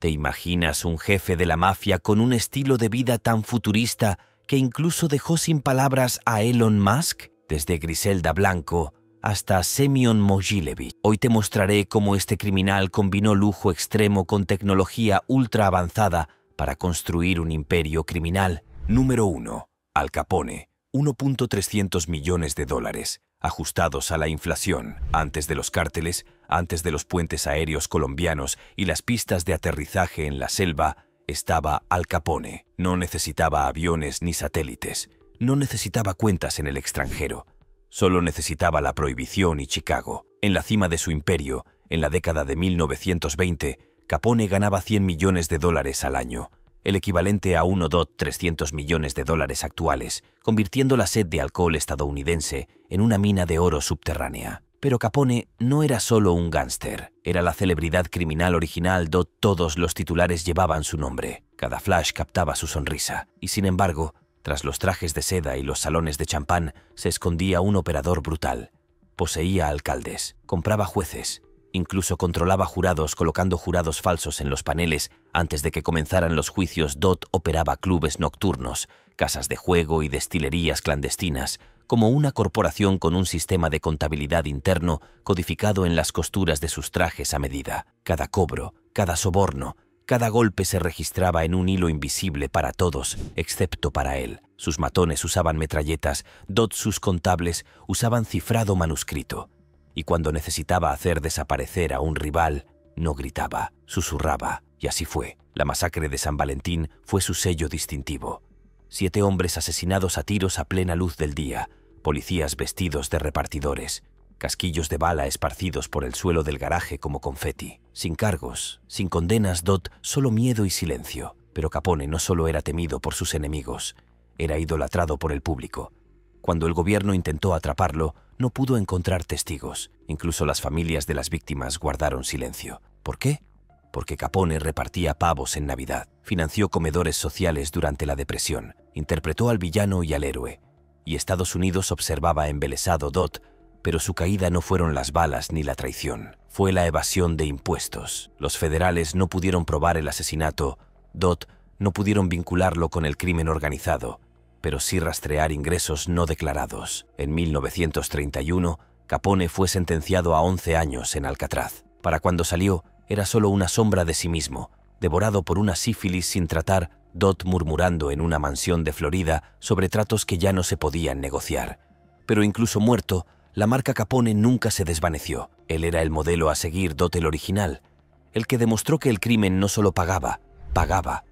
¿Te imaginas un jefe de la mafia con un estilo de vida tan futurista que incluso dejó sin palabras a Elon Musk? Desde Griselda Blanco hasta Semyon Mogilevich. Hoy te mostraré cómo este criminal combinó lujo extremo con tecnología ultra avanzada para construir un imperio criminal. Número 1. Al Capone. 1.300 millones de dólares, ajustados a la inflación. Antes de los cárteles, antes de los puentes aéreos colombianos y las pistas de aterrizaje en la selva, estaba Al Capone. No necesitaba aviones ni satélites. No necesitaba cuentas en el extranjero. Solo necesitaba la prohibición y Chicago. En la cima de su imperio, en la década de 1920, Capone ganaba 100 millones de dólares al año, el equivalente a 1.300 millones de dólares actuales, convirtiendo la sed de alcohol estadounidense en una mina de oro subterránea. Pero Capone no era solo un gángster, era la celebridad criminal original. Todos los titulares llevaban su nombre, cada flash captaba su sonrisa, y sin embargo, tras los trajes de seda y los salones de champán, se escondía un operador brutal. Poseía alcaldes, compraba jueces, incluso controlaba jurados colocando jurados falsos en los paneles antes de que comenzaran los juicios. Operaba clubes nocturnos, casas de juego y destilerías clandestinas, como una corporación con un sistema de contabilidad interno codificado en las costuras de sus trajes a medida. Cada cobro, cada soborno, cada golpe se registraba en un hilo invisible para todos, excepto para él. Sus matones usaban metralletas, sus contables usaban cifrado manuscrito. Y cuando necesitaba hacer desaparecer a un rival, no gritaba, susurraba, y así fue. La masacre de San Valentín fue su sello distintivo. 7 hombres asesinados a tiros a plena luz del día, policías vestidos de repartidores, casquillos de bala esparcidos por el suelo del garaje como confeti. Sin cargos, sin condenas, solo miedo y silencio. Pero Capone no solo era temido por sus enemigos, era idolatrado por el público. Cuando el gobierno intentó atraparlo, no pudo encontrar testigos. Incluso las familias de las víctimas guardaron silencio. ¿Por qué? Porque Capone repartía pavos en Navidad, financió comedores sociales durante la Depresión, interpretó al villano y al héroe. Y Estados Unidos observaba embelesado. Pero su caída no fueron las balas ni la traición. Fue la evasión de impuestos. Los federales no pudieron probar el asesinato. No pudieron vincularlo con el crimen organizado, pero sí rastrear ingresos no declarados. En 1931, Capone fue sentenciado a 11 años en Alcatraz. Para cuando salió, era solo una sombra de sí mismo, devorado por una sífilis sin tratar, murmurando en una mansión de Florida sobre tratos que ya no se podían negociar. Pero incluso muerto, la marca Capone nunca se desvaneció. Él era el modelo a seguir, el original, el que demostró que el crimen no solo pagaba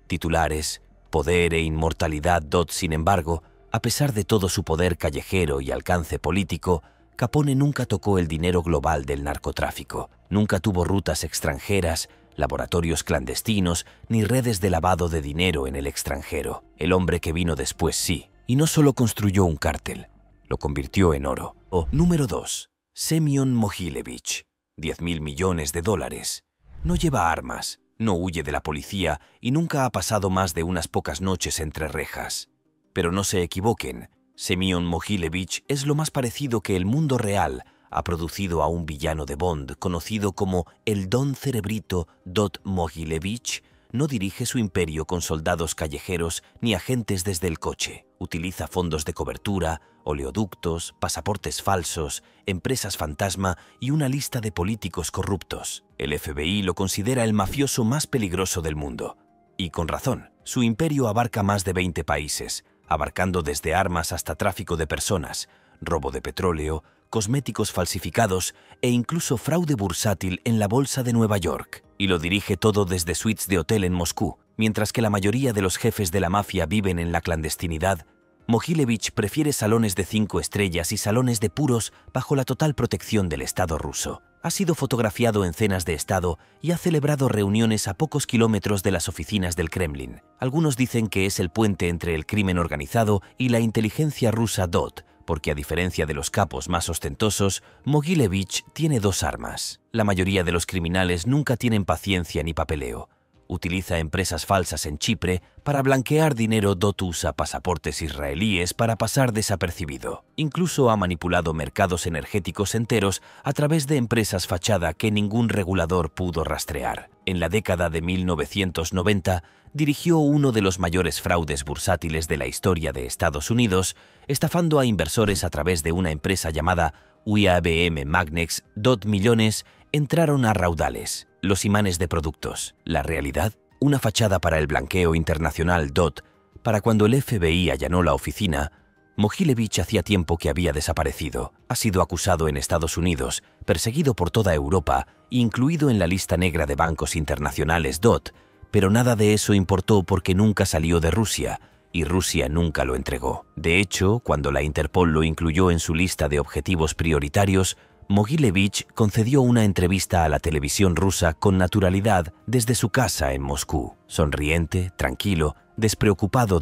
titulares, poder e inmortalidad. Sin embargo, a pesar de todo su poder callejero y alcance político, Capone nunca tocó el dinero global del narcotráfico. Nunca tuvo rutas extranjeras, laboratorios clandestinos, ni redes de lavado de dinero en el extranjero. El hombre que vino después sí, y no solo construyó un cártel, lo convirtió en oro. Número 2. Semyon Mogilevich. 10.000 millones de dólares. No lleva armas, no huye de la policía y nunca ha pasado más de unas pocas noches entre rejas. Pero no se equivoquen, Semyon Mogilevich es lo más parecido que el mundo real ha producido a un villano de Bond conocido como el Don Cerebrito. Mogilevich no dirige su imperio con soldados callejeros ni agentes desde el coche. Utiliza fondos de cobertura, oleoductos, pasaportes falsos, empresas fantasma y una lista de políticos corruptos. El FBI lo considera el mafioso más peligroso del mundo. Y con razón, su imperio abarca más de 20 países, abarcando desde armas hasta tráfico de personas, robo de petróleo, cosméticos falsificados e incluso fraude bursátil en la bolsa de Nueva York. Y lo dirige todo desde suites de hotel en Moscú. Mientras que la mayoría de los jefes de la mafia viven en la clandestinidad, Mogilevich prefiere salones de 5 estrellas y salones de puros bajo la total protección del Estado ruso. Ha sido fotografiado en cenas de Estado y ha celebrado reuniones a pocos kilómetros de las oficinas del Kremlin. Algunos dicen que es el puente entre el crimen organizado y la inteligencia rusa. Porque a diferencia de los capos más ostentosos, Mogilevich tiene 2 armas. La mayoría de los criminales nunca tienen paciencia ni papeleo. Utiliza empresas falsas en Chipre para blanquear dinero. Usa pasaportes israelíes para pasar desapercibido. Incluso ha manipulado mercados energéticos enteros a través de empresas fachada que ningún regulador pudo rastrear. En la década de 1990, dirigió uno de los mayores fraudes bursátiles de la historia de Estados Unidos, estafando a inversores a través de una empresa llamada IBM Magnex. Millones entraron a raudales. Los imanes de productos. La realidad, una fachada para el blanqueo internacional. Para cuando el FBI allanó la oficina, Mogilevich hacía tiempo que había desaparecido. Ha sido acusado en Estados Unidos, perseguido por toda Europa, incluido en la lista negra de bancos internacionales. Pero nada de eso importó porque nunca salió de Rusia, y Rusia nunca lo entregó. De hecho, cuando la Interpol lo incluyó en su lista de objetivos prioritarios, Mogilevich concedió una entrevista a la televisión rusa con naturalidad desde su casa en Moscú. Sonriente, tranquilo, despreocupado.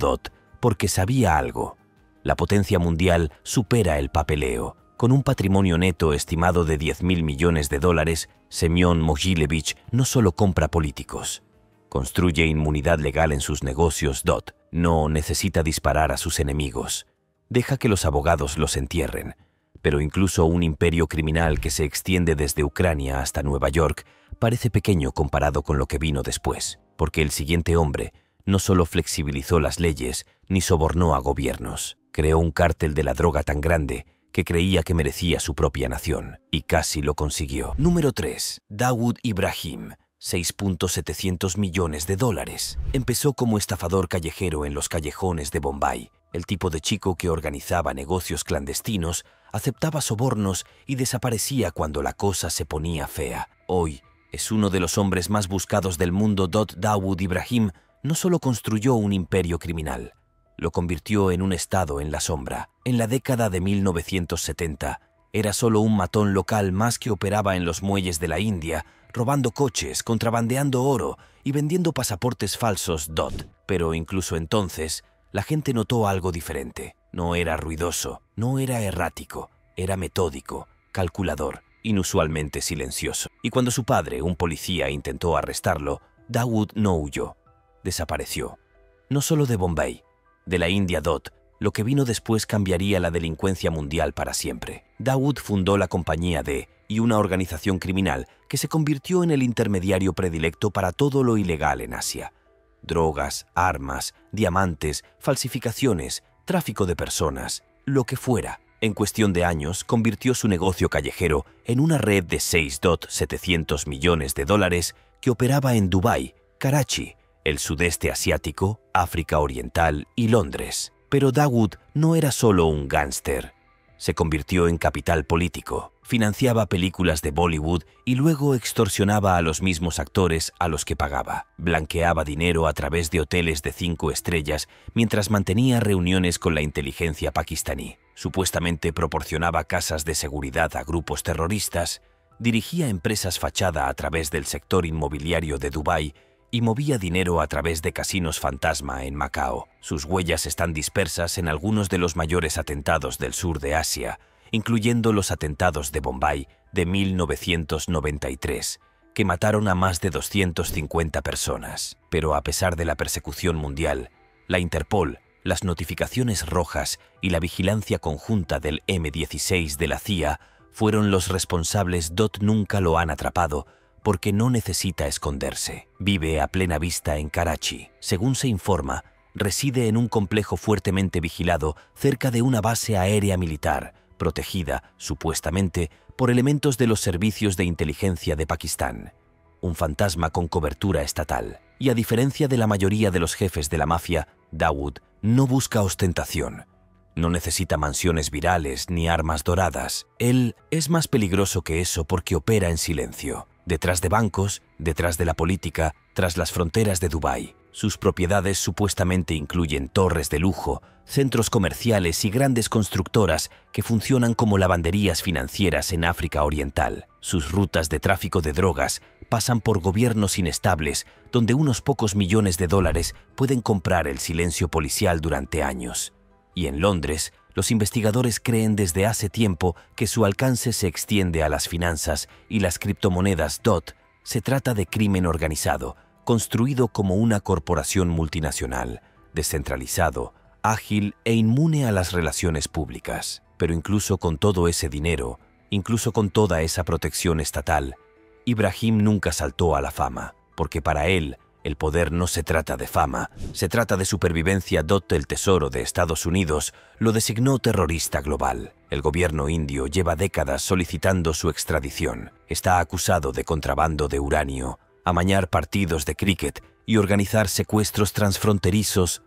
Porque sabía algo. La potencia mundial supera el papeleo. Con un patrimonio neto estimado de $10.000 millones, Semyon Mogilevich no solo compra políticos. Construye inmunidad legal en sus negocios. No necesita disparar a sus enemigos. Deja que los abogados los entierren. Pero incluso un imperio criminal que se extiende desde Ucrania hasta Nueva York parece pequeño comparado con lo que vino después, porque el siguiente hombre no solo flexibilizó las leyes ni sobornó a gobiernos, creó un cártel de la droga tan grande que creía que merecía su propia nación, y casi lo consiguió. Número 3. Dawood Ibrahim, $6.700 millones. Empezó como estafador callejero en los callejones de Bombay, el tipo de chico que organizaba negocios clandestinos, aceptaba sobornos y desaparecía cuando la cosa se ponía fea. Hoy es uno de los hombres más buscados del mundo. Dawood Ibrahim no solo construyó un imperio criminal, lo convirtió en un estado en la sombra. En la década de 1970, era solo un matón local más que operaba en los muelles de la India, robando coches, contrabandeando oro y vendiendo pasaportes falsos. Pero incluso entonces, la gente notó algo diferente. No era ruidoso, no era errático, era metódico, calculador, inusualmente silencioso. Y cuando su padre, un policía, intentó arrestarlo, Dawood no huyó. Desapareció. No solo de Bombay, de la India. Lo que vino después cambiaría la delincuencia mundial para siempre. Dawood fundó la compañía D y una organización criminal que se convirtió en el intermediario predilecto para todo lo ilegal en Asia. Drogas, armas, diamantes, falsificaciones, tráfico de personas, lo que fuera. En cuestión de años, convirtió su negocio callejero en una red de $6.700 millones que operaba en Dubái, Karachi, el sudeste asiático, África Oriental y Londres. Pero Dawood no era solo un gángster. Se convirtió en capital político, financiaba películas de Bollywood y luego extorsionaba a los mismos actores a los que pagaba. Blanqueaba dinero a través de hoteles de 5 estrellas mientras mantenía reuniones con la inteligencia pakistaní. Supuestamente proporcionaba casas de seguridad a grupos terroristas, dirigía empresas fachada a través del sector inmobiliario de Dubái y movía dinero a través de casinos fantasma en Macao. Sus huellas están dispersas en algunos de los mayores atentados del sur de Asia, incluyendo los atentados de Bombay de 1993, que mataron a más de 250 personas. Pero a pesar de la persecución mundial, la Interpol, las notificaciones rojas y la vigilancia conjunta del M-16 de la CIA fueron los responsables. Nunca lo han atrapado porque no necesita esconderse. Vive a plena vista en Karachi. Según se informa, reside en un complejo fuertemente vigilado cerca de una base aérea militar, protegida, supuestamente, por elementos de los servicios de inteligencia de Pakistán. Un fantasma con cobertura estatal. Y a diferencia de la mayoría de los jefes de la mafia, Dawood no busca ostentación. No necesita mansiones virales ni armas doradas. Él es más peligroso que eso porque opera en silencio. Detrás de bancos, detrás de la política, tras las fronteras de Dubái. Sus propiedades supuestamente incluyen torres de lujo, centros comerciales y grandes constructoras que funcionan como lavanderías financieras en África Oriental. Sus rutas de tráfico de drogas pasan por gobiernos inestables donde unos pocos millones de dólares pueden comprar el silencio policial durante años. Y en Londres, los investigadores creen desde hace tiempo que su alcance se extiende a las finanzas y las criptomonedas. Se trata de crimen organizado, construido como una corporación multinacional, descentralizado, ágil e inmune a las relaciones públicas. Pero incluso con todo ese dinero, incluso con toda esa protección estatal, Ibrahim nunca saltó a la fama, porque para él, el poder no se trata de fama, se trata de supervivencia. El Tesoro de Estados Unidos lo designó terrorista global. El gobierno indio lleva décadas solicitando su extradición. Está acusado de contrabando de uranio, amañar partidos de cricket y organizar secuestros transfronterizos.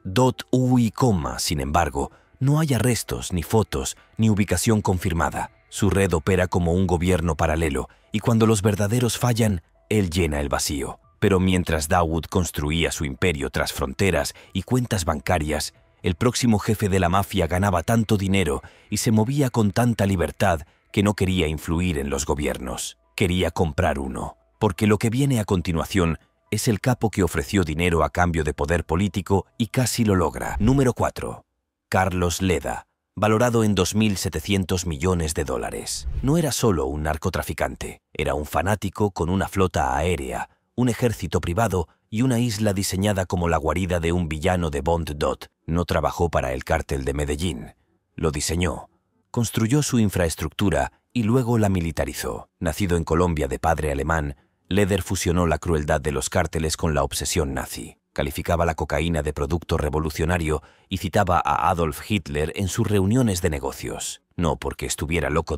Sin embargo, no hay arrestos, ni fotos, ni ubicación confirmada. Su red opera como un gobierno paralelo y cuando los verdaderos fallan, él llena el vacío. Pero mientras Dawood construía su imperio tras fronteras y cuentas bancarias, el próximo jefe de la mafia ganaba tanto dinero y se movía con tanta libertad que no quería influir en los gobiernos. Quería comprar uno, porque lo que viene a continuación es el capo que ofreció dinero a cambio de poder político y casi lo logra. Número 4. Carlos Leda, valorado en $2.700 millones. No era solo un narcotraficante, era un fanático con una flota aérea, un ejército privado y una isla diseñada como la guarida de un villano de Bond. No trabajó para el cártel de Medellín, lo diseñó, construyó su infraestructura y luego la militarizó. Nacido en Colombia de padre alemán, Leder fusionó la crueldad de los cárteles con la obsesión nazi. Calificaba la cocaína de producto revolucionario y citaba a Adolf Hitler en sus reuniones de negocios. No porque estuviera loco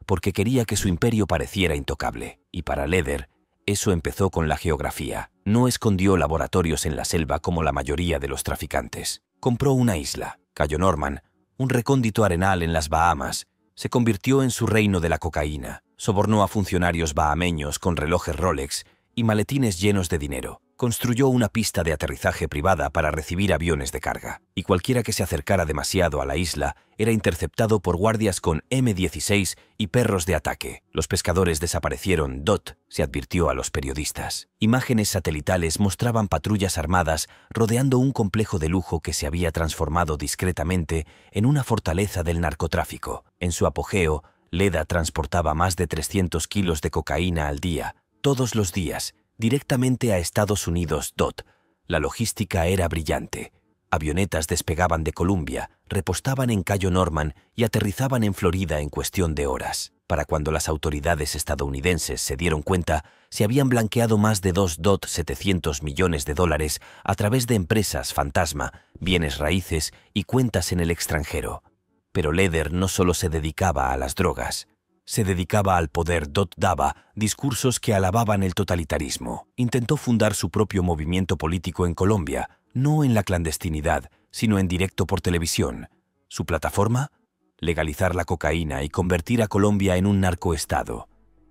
porque quería que su imperio pareciera intocable. Y para Leder, eso empezó con la geografía. No escondió laboratorios en la selva como la mayoría de los traficantes. Compró una isla, Cayo Norman, un recóndito arenal en las Bahamas. Se convirtió en su reino de la cocaína. Sobornó a funcionarios bahameños con relojes Rolex y maletines llenos de dinero. Construyó una pista de aterrizaje privada para recibir aviones de carga. Y cualquiera que se acercara demasiado a la isla era interceptado por guardias con M16 y perros de ataque. Los pescadores desaparecieron. Se advirtió a los periodistas. Imágenes satelitales mostraban patrullas armadas rodeando un complejo de lujo que se había transformado discretamente en una fortaleza del narcotráfico. En su apogeo, Leda transportaba más de 300 kilos de cocaína al día, todos los días, directamente a Estados Unidos. La logística era brillante. Avionetas despegaban de Columbia, repostaban en Cayo Norman y aterrizaban en Florida en cuestión de horas. Para cuando las autoridades estadounidenses se dieron cuenta, se habían blanqueado más de $2.700 millones a través de empresas fantasma, bienes raíces y cuentas en el extranjero. Pero Leder no solo se dedicaba a las drogas. Se dedicaba al poder. Daba discursos que alababan el totalitarismo. Intentó fundar su propio movimiento político en Colombia, no en la clandestinidad, sino en directo por televisión. ¿Su plataforma? Legalizar la cocaína y convertir a Colombia en un narcoestado.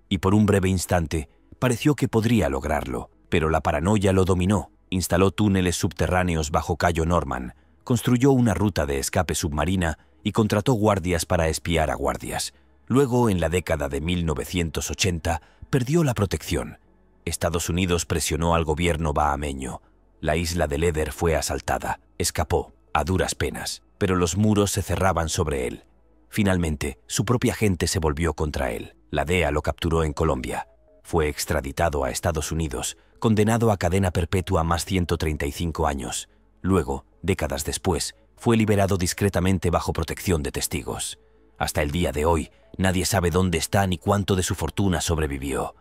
Y por un breve instante, pareció que podría lograrlo, pero la paranoia lo dominó. Instaló túneles subterráneos bajo Cayo Norman, construyó una ruta de escape submarina y contrató guardias para espiar a guardias. Luego, en la década de 1980, perdió la protección. Estados Unidos presionó al gobierno bahameño. La isla de Leder fue asaltada. Escapó, a duras penas, pero los muros se cerraban sobre él. Finalmente, su propia gente se volvió contra él. La DEA lo capturó en Colombia. Fue extraditado a Estados Unidos, condenado a cadena perpetua más 135 años. Luego, décadas después, fue liberado discretamente bajo protección de testigos. Hasta el día de hoy, nadie sabe dónde está ni cuánto de su fortuna sobrevivió.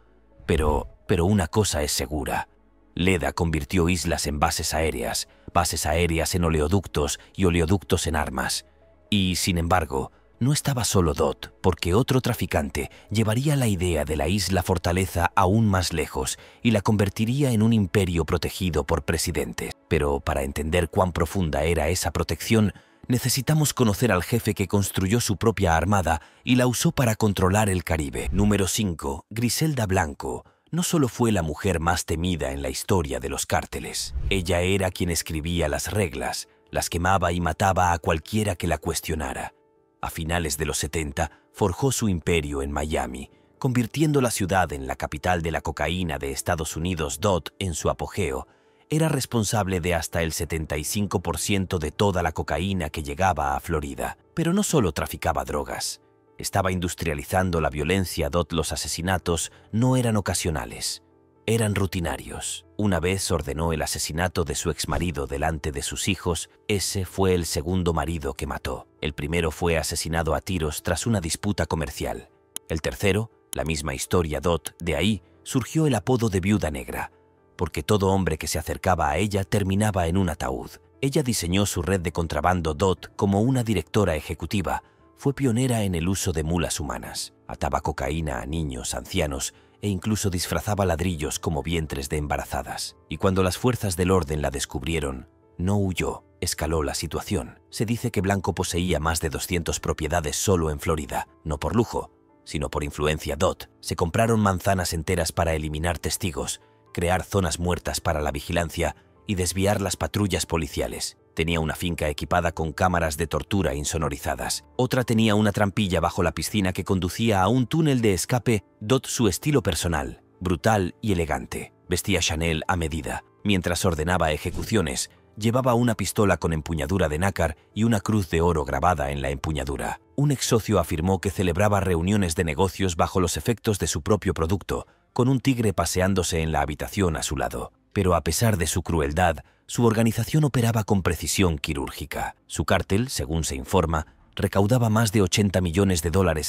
Pero una cosa es segura. Leda convirtió islas en bases aéreas en oleoductos y oleoductos en armas. Y, sin embargo, no estaba solo porque otro traficante llevaría la idea de la isla fortaleza aún más lejos y la convertiría en un imperio protegido por presidentes. Pero para entender cuán profunda era esa protección, necesitamos conocer al jefe que construyó su propia armada y la usó para controlar el Caribe. Número 5. Griselda Blanco. No solo fue la mujer más temida en la historia de los cárteles. Ella era quien escribía las reglas, las quemaba y mataba a cualquiera que la cuestionara. A finales de los 70, forjó su imperio en Miami, convirtiendo la ciudad en la capital de la cocaína de Estados Unidos. En su apogeo, era responsable de hasta el 75% de toda la cocaína que llegaba a Florida. Pero no solo traficaba drogas. Estaba industrializando la violencia. Los asesinatos no eran ocasionales. eran rutinarios. Una vez ordenó el asesinato de su exmarido delante de sus hijos. Ese fue el segundo marido que mató. El primero fue asesinado a tiros tras una disputa comercial. El tercero, la misma historia, Dot. De ahí surgió el apodo de Viuda Negra, porque todo hombre que se acercaba a ella terminaba en un ataúd. Ella diseñó su red de contrabando Dot como una directora ejecutiva. Fue pionera en el uso de mulas humanas. Ataba cocaína a niños, ancianos e incluso disfrazaba ladrillos como vientres de embarazadas. Y cuando las fuerzas del orden la descubrieron, no huyó, escaló la situación. Se dice que Blanco poseía más de 200 propiedades solo en Florida, no por lujo, sino por influencia. Dot. Se compraron manzanas enteras para eliminar testigos, crear zonas muertas para la vigilancia y desviar las patrullas policiales. Tenía una finca equipada con cámaras de tortura insonorizadas. Otra tenía una trampilla bajo la piscina que conducía a un túnel de escape. Dot, su estilo personal, brutal y elegante. Vestía Chanel a medida. Mientras ordenaba ejecuciones, llevaba una pistola con empuñadura de nácar y una cruz de oro grabada en la empuñadura. Un ex socio afirmó que celebraba reuniones de negocios bajo los efectos de su propio producto, con un tigre paseándose en la habitación a su lado. Pero a pesar de su crueldad, su organización operaba con precisión quirúrgica. Su cártel, según se informa, recaudaba más de $80 millones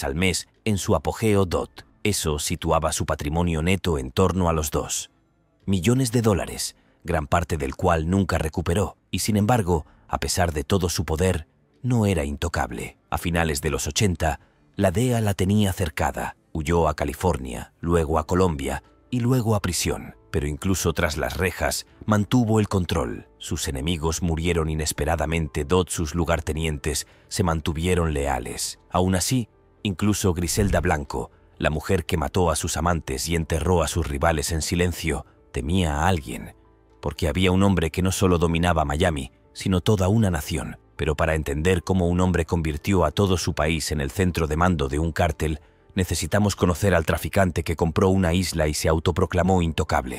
al mes en su apogeo. Dot. Eso situaba su patrimonio neto en torno a los $2 millones, gran parte del cual nunca recuperó. Y sin embargo, a pesar de todo su poder, no era intocable. A finales de los 80, la DEA la tenía cercada. Huyó a California, luego a Colombia y luego a prisión. Pero incluso tras las rejas, mantuvo el control. Sus enemigos murieron inesperadamente. Dot, sus lugartenientes, se mantuvieron leales. Aún así, incluso Griselda Blanco, la mujer que mató a sus amantes y enterró a sus rivales en silencio, temía a alguien, porque había un hombre que no solo dominaba Miami, sino toda una nación. Pero para entender cómo un hombre convirtió a todo su país en el centro de mando de un cártel, necesitamos conocer al traficante que compró una isla y se autoproclamó intocable.